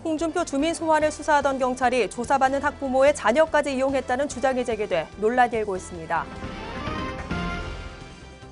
홍준표 주민 소환을 수사하던 경찰이 조사받는 학부모의 자녀까지 이용했다는 주장이 제기돼 논란이 일고 있습니다.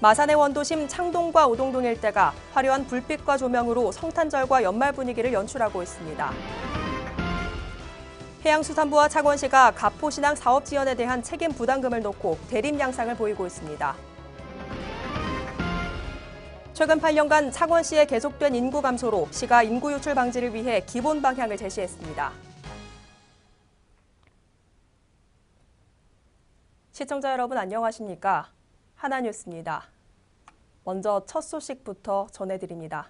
마산의 원도심 창동과 오동동 일대가 화려한 불빛과 조명으로 성탄절과 연말 분위기를 연출하고 있습니다. 해양수산부와 창원시가 가포신항 사업 지연에 대한 책임 부담금을 놓고 대립 양상을 보이고 있습니다. 최근 8년간 창원시의 계속된 인구 감소로 시가 인구 유출 방지를 위해 기본 방향을 제시했습니다. 시청자 여러분 안녕하십니까? 하나뉴스입니다. 먼저 첫 소식부터 전해드립니다.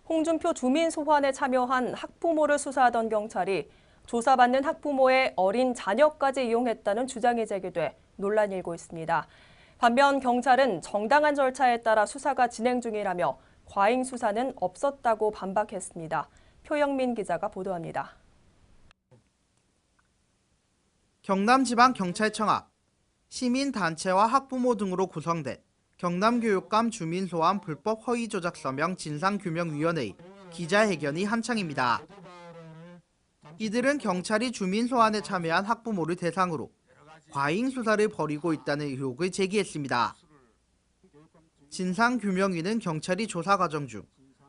홍준표 주민 소환에 참여한 학부모를 수사하던 경찰이 조사받는 학부모의 어린 자녀까지 이용했다는 주장이 제기돼 논란이 일고 있습니다. 반면 경찰은 정당한 절차에 따라 수사가 진행 중이라며 과잉 수사는 없었다고 반박했습니다. 표영민 기자가 보도합니다. 경남지방경찰청 앞 시민단체와 학부모 등으로 구성된 경남교육감 주민소환 불법 허위 조작 서명 진상규명위원회의 기자회견이 한창입니다. 이들은 경찰이 주민소환에 참여한 학부모를 대상으로 과잉 수사를 벌이고 있다는 의혹을 제기했습니다. 진상규명위는 경찰이 조사 과정 중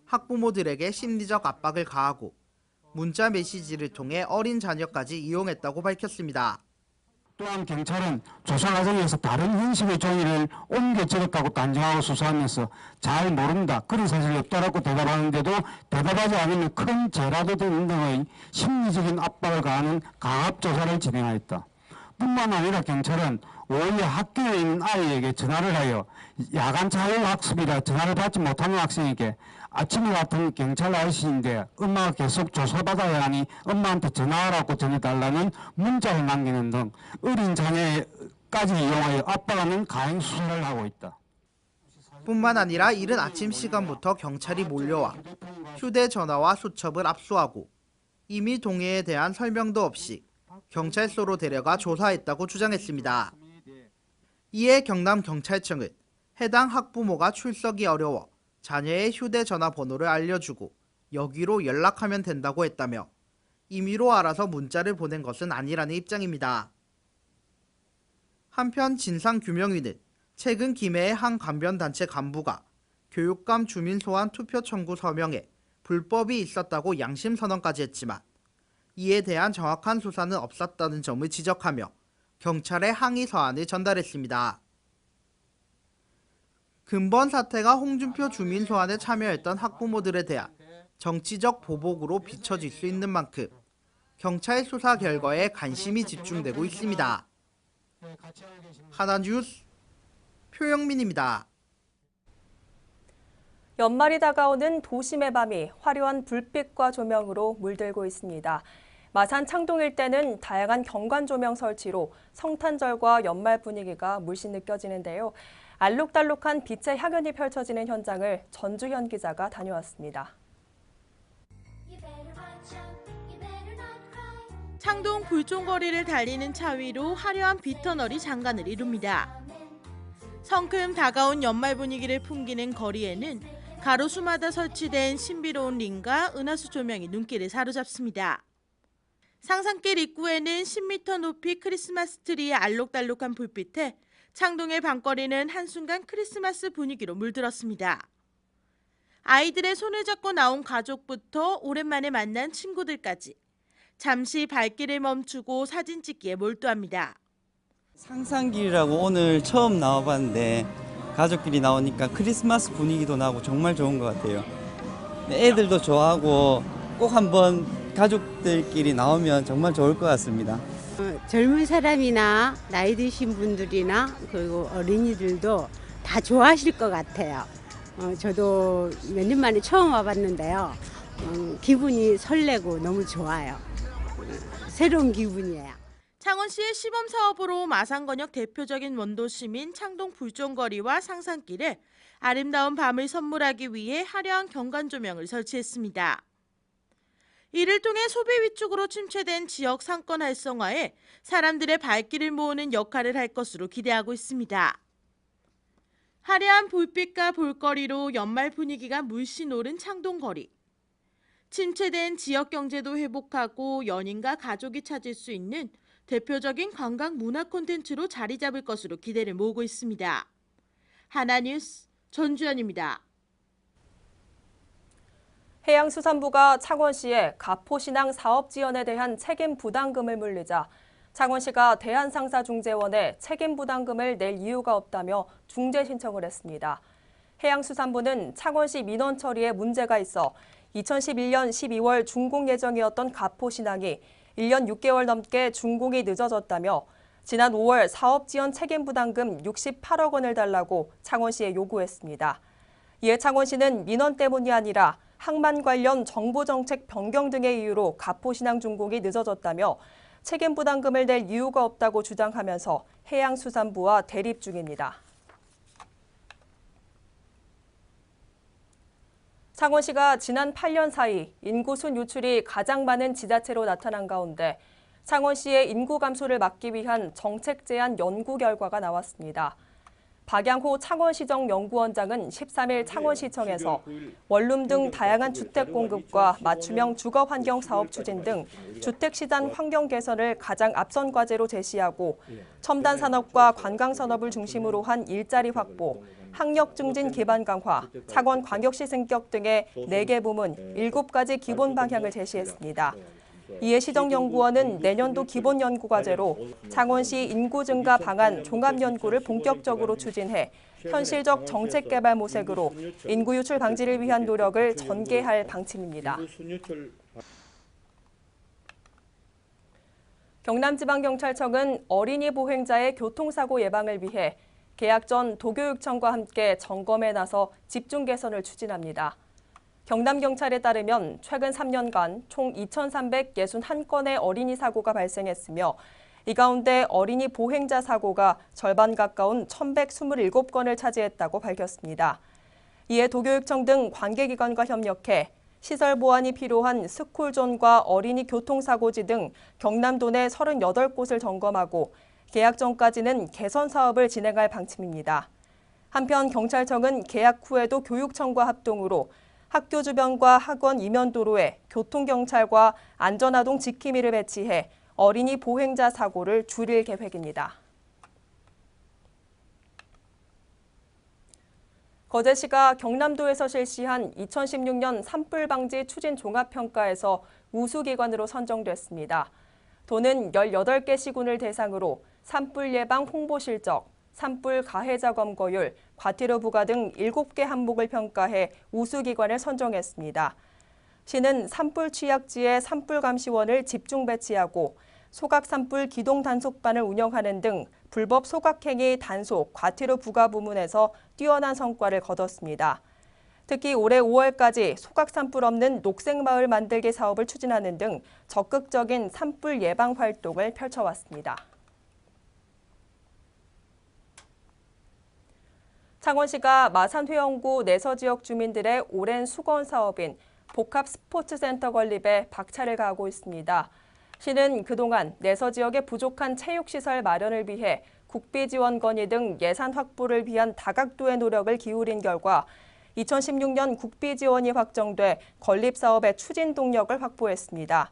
학부모들에게 심리적 압박을 가하고 문자 메시지를 통해 어린 자녀까지 이용했다고 밝혔습니다. 또한 경찰은 조사 과정에서 다른 형식의 종이를 옮겨 적었다고 단정하고 수사하면서 잘 모른다, 그런 사실이 없다라고 대답하는데도 대답하지 않으면 큰 죄라도 되는 등의 심리적인 압박을 가하는 강압 조사를 진행하였다. 뿐만 아니라 경찰은 오히려 학교에 있는 아이에게 전화를 하여 야간 자율학습이라 전화를 받지 못하는 학생에게 아침에 같은 경찰 아저씨인데 엄마가 계속 조사받아야 하니 엄마한테 전화하라고 전해달라는 문자를 남기는 등 어린 자녀까지 이용하여 압박하는 가행 수사를 하고 있다. 뿐만 아니라 이른 아침 시간부터 경찰이 몰려와 휴대전화와 수첩을 압수하고 이미 동의에 대한 설명도 없이 경찰서로 데려가 조사했다고 주장했습니다. 이에 경남경찰청은 해당 학부모가 출석이 어려워 자녀의 휴대전화 번호를 알려주고 여기로 연락하면 된다고 했다며 임의로 알아서 문자를 보낸 것은 아니라는 입장입니다. 한편 진상규명위는 최근 김해의 한 관변단체 간부가 교육감 주민소환 투표 청구 서명에 불법이 있었다고 양심선언까지 했지만 이에 대한 정확한 수사는 없었다는 점을 지적하며 경찰에 항의 서한을 전달했습니다. 근본 사태가 홍준표 주민 소환에 참여했던 학부모들에 대한 정치적 보복으로 비춰질 수 있는 만큼 경찰 수사 결과에 관심이 집중되고 있습니다. 하나뉴스 표영민입니다. 연말이 다가오는 도심의 밤이 화려한 불빛과 조명으로 물들고 있습니다. 마산 창동 일대는 다양한 경관 조명 설치로 성탄절과 연말 분위기가 물씬 느껴지는데요. 알록달록한 빛의 향연이 펼쳐지는 현장을 전주현 기자가 다녀왔습니다. 창동 굴종거리를 달리는 차 위로 화려한 빛터널이 장관을 이룹니다. 성큼 다가온 연말 분위기를 풍기는 거리에는 가로수마다 설치된 신비로운 링과 은하수 조명이 눈길을 사로잡습니다. 상산길 입구에는 10m 높이 크리스마스 트리의 알록달록한 불빛에 창동의 밤거리는 한순간 크리스마스 분위기로 물들었습니다. 아이들의 손을 잡고 나온 가족부터 오랜만에 만난 친구들까지 잠시 발길을 멈추고 사진 찍기에 몰두합니다. 상산길이라고 오늘 처음 나와봤는데 가족끼리 나오니까 크리스마스 분위기도 나고 정말 좋은 것 같아요. 애들도 좋아하고 꼭 한번 가족들끼리 나오면 정말 좋을 것 같습니다. 젊은 사람이나 나이 드신 분들이나 그리고 어린이들도 다 좋아하실 것 같아요. 저도 몇 년 만에 처음 와봤는데요. 기분이 설레고 너무 좋아요. 새로운 기분이에요. 창원시의 시범 사업으로 마산권역 대표적인 원도심인 창동 불종거리와 상산길에 아름다운 밤을 선물하기 위해 화려한 경관 조명을 설치했습니다. 이를 통해 소비 위축으로 침체된 지역 상권 활성화에 사람들의 발길을 모으는 역할을 할 것으로 기대하고 있습니다. 화려한 불빛과 볼거리로 연말 분위기가 물씬 오른 창동거리. 침체된 지역 경제도 회복하고 연인과 가족이 찾을 수 있는 대표적인 관광 문화 콘텐츠로 자리 잡을 것으로 기대를 모으고 있습니다. 하나뉴스 전주연입니다. 해양수산부가 창원시에 가포신항 사업 지연에 대한 책임 부담금을 물리자 창원시가 대한상사중재원에 책임 부담금을 낼 이유가 없다며 중재 신청을 했습니다. 해양수산부는 창원시 민원 처리에 문제가 있어 2011년 12월 준공 예정이었던 가포신항이 1년 6개월 넘게 준공이 늦어졌다며 지난 5월 사업 지연 책임 부담금 68억 원을 달라고 창원시에 요구했습니다. 이에 창원시는 민원 때문이 아니라 항만 관련 정부 정책 변경 등의 이유로 가포신항 준공이 늦어졌다며 책임 부담금을 낼 이유가 없다고 주장하면서 해양수산부와 대립 중입니다. 창원시가 지난 8년 사이 인구순 유출이 가장 많은 지자체로 나타난 가운데 창원시의 인구 감소를 막기 위한 정책 제안 연구 결과가 나왔습니다. 박양호 창원시정 연구원장은 13일 창원시청에서 원룸 등 다양한 주택 공급과 맞춤형 주거 환경 사업 추진 등 주택 시장 환경 개선을 가장 앞선 과제로 제시하고 첨단 산업과 관광 산업을 중심으로 한 일자리 확보, 학력 증진 기반 강화, 창원 광역시 승격 등의 4개 부문 7가지 기본 방향을 제시했습니다. 이에 시정연구원은 내년도 기본 연구 과제로 창원시 인구 증가 방안 종합 연구를 본격적으로 추진해 현실적 정책 개발 모색으로 인구 유출 방지를 위한 노력을 전개할 방침입니다. 경남지방경찰청은 어린이 보행자의 교통사고 예방을 위해 개학 전 도교육청과 함께 점검에 나서 집중 개선을 추진합니다. 경남경찰에 따르면 최근 3년간 총 2,361건의 어린이 사고가 발생했으며 이 가운데 어린이 보행자 사고가 절반 가까운 1,127건을 차지했다고 밝혔습니다. 이에 도교육청 등 관계기관과 협력해 시설 보완이 필요한 스쿨존과 어린이 교통사고지 등 경남도 내 38곳을 점검하고 개학 전까지는 개선 사업을 진행할 방침입니다. 한편 경찰청은 개학 후에도 교육청과 합동으로 학교 주변과 학원 이면 도로에 교통경찰과 안전아동 지킴이를 배치해 어린이 보행자 사고를 줄일 계획입니다. 거제시가 경남도에서 실시한 2016년 산불 방지 추진 종합평가에서 우수기관으로 선정됐습니다. 도는 18개 시군을 대상으로 산불 예방 홍보 실적, 산불 가해자 검거율, 과태료 부과 등 7개 항목을 평가해 우수기관을 선정했습니다. 시는 산불 취약지에 산불 감시원을 집중 배치하고 소각 산불 기동 단속반을 운영하는 등 불법 소각행위 단속, 과태료 부과 부문에서 뛰어난 성과를 거뒀습니다. 특히 올해 5월까지 소각 산불 없는 녹색마을 만들기 사업을 추진하는 등 적극적인 산불 예방 활동을 펼쳐왔습니다. 창원시가 마산회원구 내서 지역 주민들의 오랜 수건 사업인 복합 스포츠센터 건립에 박차를 가하고 있습니다. 시는 그동안 내서 지역의 부족한 체육시설 마련을 위해 국비 지원 건의 등 예산 확보를 위한 다각도의 노력을 기울인 결과 2016년 국비 지원이 확정돼 건립 사업의 추진 동력을 확보했습니다.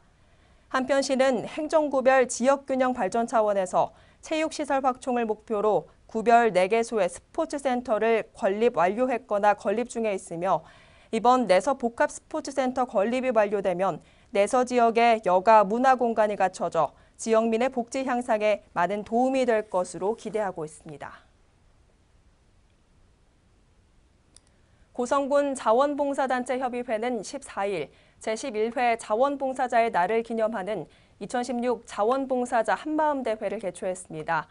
한편 시는 행정구별 지역균형 발전 차원에서 체육시설 확충을 목표로 구별 4개소의 스포츠센터를 건립 완료했거나 건립 중에 있으며 이번 내서 복합 스포츠센터 건립이 완료되면 내서 지역의 여가 문화 공간이 갖춰져 지역민의 복지 향상에 많은 도움이 될 것으로 기대하고 있습니다. 고성군 자원봉사단체 협의회는 14일 제11회 자원봉사자의 날을 기념하는 2016 자원봉사자 한마음 대회를 개최했습니다.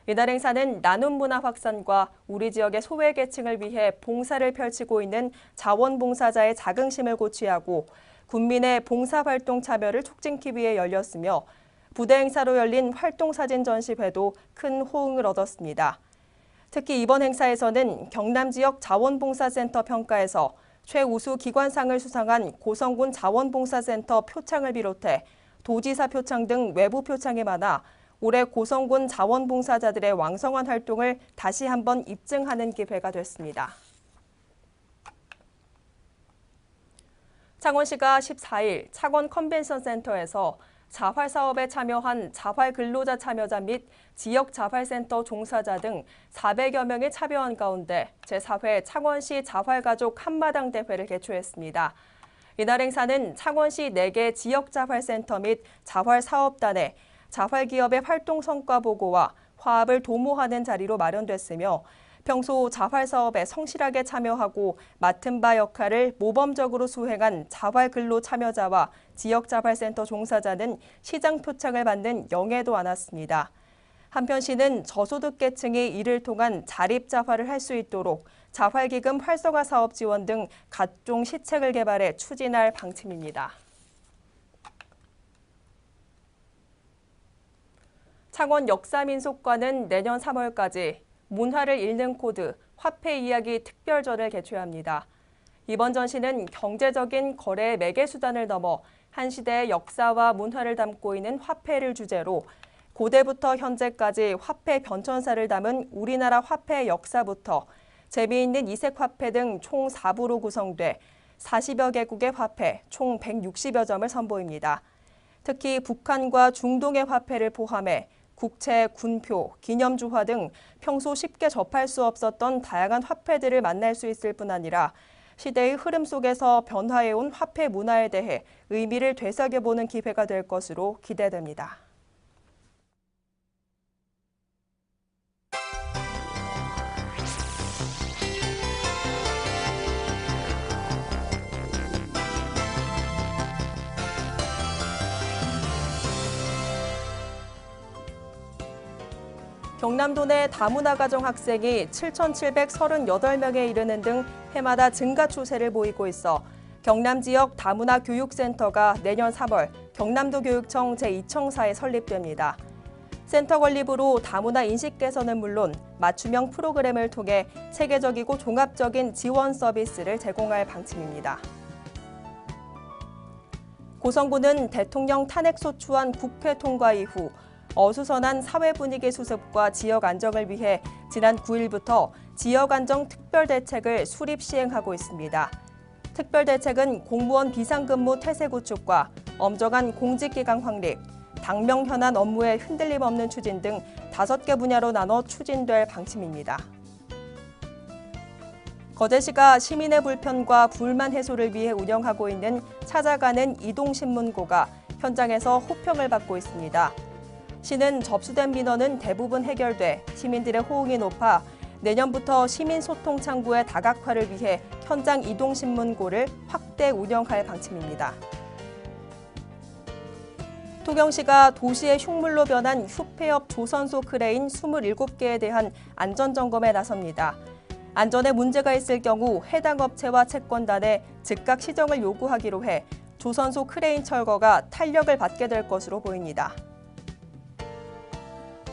이날 행사는 나눔 문화 확산과 우리 지역의 소외계층을 위해 봉사를 펼치고 있는 자원봉사자의 자긍심을 고취하고 군민의 봉사활동 참여를 촉진하기 위해 열렸으며 부대 행사로 열린 활동사진 전시회도 큰 호응을 얻었습니다. 특히 이번 행사에서는 경남 지역 자원봉사센터 평가에서 최우수 기관상을 수상한 고성군 자원봉사센터 표창을 비롯해 도지사 표창 등 외부 표창이 많아 올해 고성군 자원봉사자들의 왕성한 활동을 다시 한번 입증하는 기회가 됐습니다. 창원시가 14일 창원 컨벤션 센터에서 자활 사업에 참여한 자활 근로자 참여자 및 지역 자활센터 종사자 등 400여 명이 참여한 가운데 제4회 창원시 자활가족 한마당 대회를 개최했습니다. 이날 행사는 창원시 4개 지역 자활센터 및 자활 사업단의 자활 기업의 활동 성과 보고와 화합을 도모하는 자리로 마련됐으며 평소 자활 사업에 성실하게 참여하고 맡은 바 역할을 모범적으로 수행한 자활 근로 참여자와 지역 자활센터 종사자는 시장 표창을 받는 영예도 안았습니다. 한편 시는 저소득계층이 이를 통한 자립 자활을 할 수 있도록 자활기금 활성화 사업 지원 등 각종 시책을 개발해 추진할 방침입니다. 창원 역사민속관은 내년 3월까지 문화를 읽는 코드, 화폐 이야기 특별전을 개최합니다. 이번 전시는 경제적인 거래의 매개 수단을 넘어 한 시대의 역사와 문화를 담고 있는 화폐를 주제로 고대부터 현재까지 화폐 변천사를 담은 우리나라 화폐의 역사부터 재미있는 이색 화폐 등 총 4부로 구성돼 40여 개국의 화폐 총 160여 점을 선보입니다. 특히 북한과 중동의 화폐를 포함해 국채, 군표, 기념주화 등 평소 쉽게 접할 수 없었던 다양한 화폐들을 만날 수 있을 뿐 아니라 시대의 흐름 속에서 변화해온 화폐 문화에 대해 의미를 되새겨보는 기회가 될 것으로 기대됩니다. 경남도 내 다문화 가정 학생이 7,738명에 이르는 등 해마다 증가 추세를 보이고 있어 경남 지역 다문화 교육센터가 내년 3월 경남도 교육청 제2청사에 설립됩니다. 센터 건립으로 다문화 인식 개선은 물론 맞춤형 프로그램을 통해 체계적이고 종합적인 지원 서비스를 제공할 방침입니다. 고성군은 대통령 탄핵 소추안 국회 통과 이후 어수선한 사회 분위기 수습과 지역 안정을 위해 지난 9일부터 지역 안정 특별대책을 수립 시행하고 있습니다. 특별대책은 공무원 비상근무 태세 구축과 엄정한 공직기강 확립, 당명 현안 업무에 흔들림 없는 추진 등 5개 분야로 나눠 추진될 방침입니다. 거제시가 시민의 불편과 불만 해소를 위해 운영하고 있는 찾아가는 이동신문고가 현장에서 호평을 받고 있습니다. 시는 접수된 민원은 대부분 해결돼 시민들의 호응이 높아 내년부터 시민소통 창구의 다각화를 위해 현장 이동신문고를 확대 운영할 방침입니다. 통영시가 도시의 흉물로 변한 휴폐업 조선소 크레인 27개에 대한 안전점검에 나섭니다. 안전에 문제가 있을 경우 해당 업체와 채권단에 즉각 시정을 요구하기로 해 조선소 크레인 철거가 탄력을 받게 될 것으로 보입니다.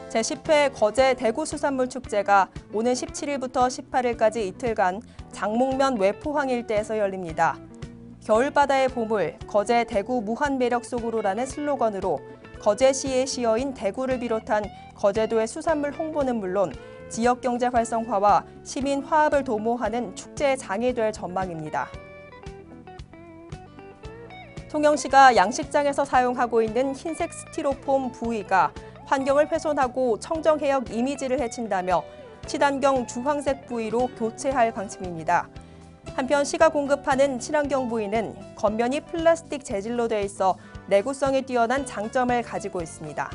제10회 거제 대구수산물 축제가 오는 17일부터 18일까지 이틀간 장목면 외포항 일대에서 열립니다. 겨울바다의 보물, 거제 대구 무한 매력 속으로라는 슬로건으로 거제시의 시어인 대구를 비롯한 거제도의 수산물 홍보는 물론 지역 경제 활성화와 시민 화합을 도모하는 축제의 장이 될 전망입니다. 통영시가 양식장에서 사용하고 있는 흰색 스티로폼 부위가 환경을 훼손하고 청정해역 이미지를 해친다며 친환경 주황색 부위로 교체할 방침입니다. 한편 시가 공급하는 친환경 부위는 겉면이 플라스틱 재질로 돼 있어 내구성이 뛰어난 장점을 가지고 있습니다.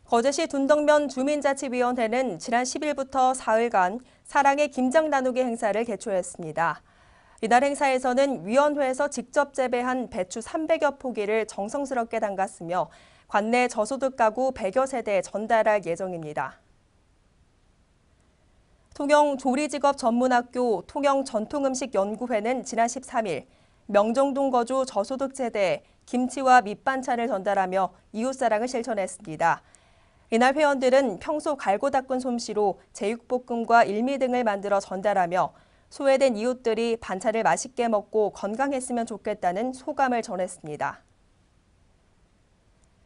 거제시 둔덕면 주민자치위원회는 지난 10일부터 사흘간 사랑의 김장 나누기 행사를 개최했습니다. 이날 행사에서는 위원회에서 직접 재배한 배추 300여 포기를 정성스럽게 담갔으며 관내 저소득 가구 100여 세대에 전달할 예정입니다. 통영 조리직업전문학교 통영전통음식연구회는 지난 13일 명정동 거주 저소득 세대에 김치와 밑반찬을 전달하며 이웃사랑을 실천했습니다. 이날 회원들은 평소 갈고 닦은 솜씨로 제육볶음과 일미 등을 만들어 전달하며 소외된 이웃들이 반찬을 맛있게 먹고 건강했으면 좋겠다는 소감을 전했습니다.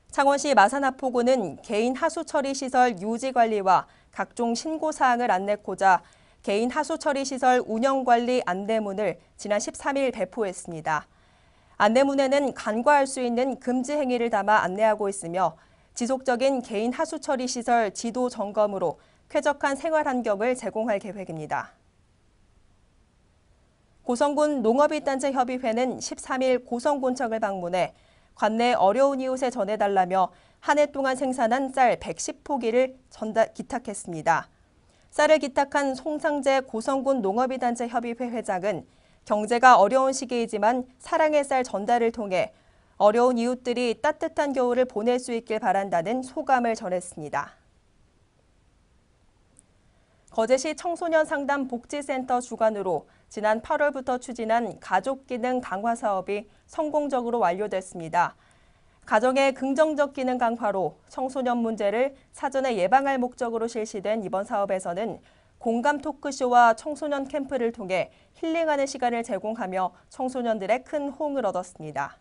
창원시 마산하포구는 개인 하수 처리 시설 유지 관리와 각종 신고 사항을 안내코자 개인 하수 처리 시설 운영 관리 안내문을 지난 13일 배포했습니다. 안내문에는 간과할 수 있는 금지 행위를 담아 안내하고 있으며 지속적인 개인 하수 처리 시설 지도 점검으로 쾌적한 생활 환경을 제공할 계획입니다. 고성군 농업인단체 협의회는 13일 고성군청을 방문해 관내 어려운 이웃에 전해달라며 한 해 동안 생산한 쌀 110포기를 기탁했습니다. 쌀을 기탁한 송상재 고성군 농업인단체 협의회 회장은 경제가 어려운 시기이지만 사랑의 쌀 전달을 통해 어려운 이웃들이 따뜻한 겨울을 보낼 수 있길 바란다는 소감을 전했습니다. 거제시 청소년 상담 복지센터 주관으로 지난 8월부터 추진한 가족 기능 강화 사업이 성공적으로 완료됐습니다. 가정의 긍정적 기능 강화로 청소년 문제를 사전에 예방할 목적으로 실시된 이번 사업에서는 공감 토크쇼와 청소년 캠프를 통해 힐링하는 시간을 제공하며 청소년들의 큰 호응을 얻었습니다.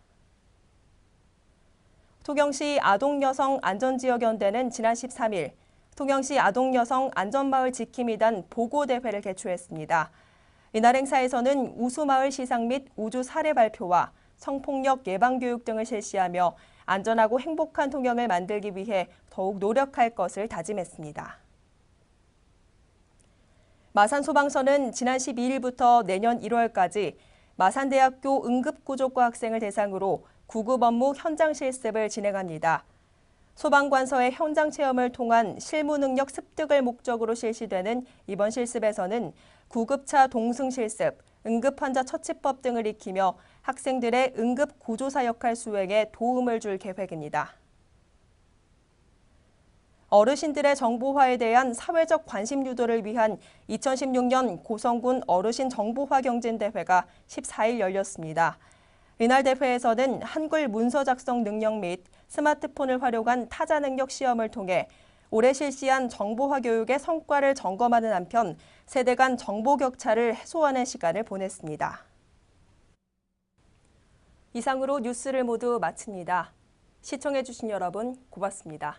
통영시 아동여성 안전지역연대는 지난 13일 통영시 아동여성 안전마을 지킴이단 보고대회를 개최했습니다. 이날 행사에서는 우수마을 시상 및 우주 사례 발표와 성폭력 예방교육 등을 실시하며 안전하고 행복한 통영을 만들기 위해 더욱 노력할 것을 다짐했습니다. 마산소방서는 지난 12일부터 내년 1월까지 마산대학교 응급구조과 학생을 대상으로 구급 업무 현장 실습을 진행합니다. 소방관서의 현장 체험을 통한 실무 능력 습득을 목적으로 실시되는 이번 실습에서는 구급차 동승 실습, 응급환자 처치법 등을 익히며 학생들의 응급구조사 역할 수행에 도움을 줄 계획입니다. 어르신들의 정보화에 대한 사회적 관심 유도를 위한 2016년 고성군 어르신 정보화 경진대회가 14일 열렸습니다. 이날 대회에서는 한글 문서 작성 능력 및 스마트폰을 활용한 타자 능력 시험을 통해 올해 실시한 정보화 교육의 성과를 점검하는 한편 세대 간 정보 격차를 해소하는 시간을 보냈습니다. 이상으로 뉴스를 모두 마칩니다. 시청해주신 여러분 고맙습니다.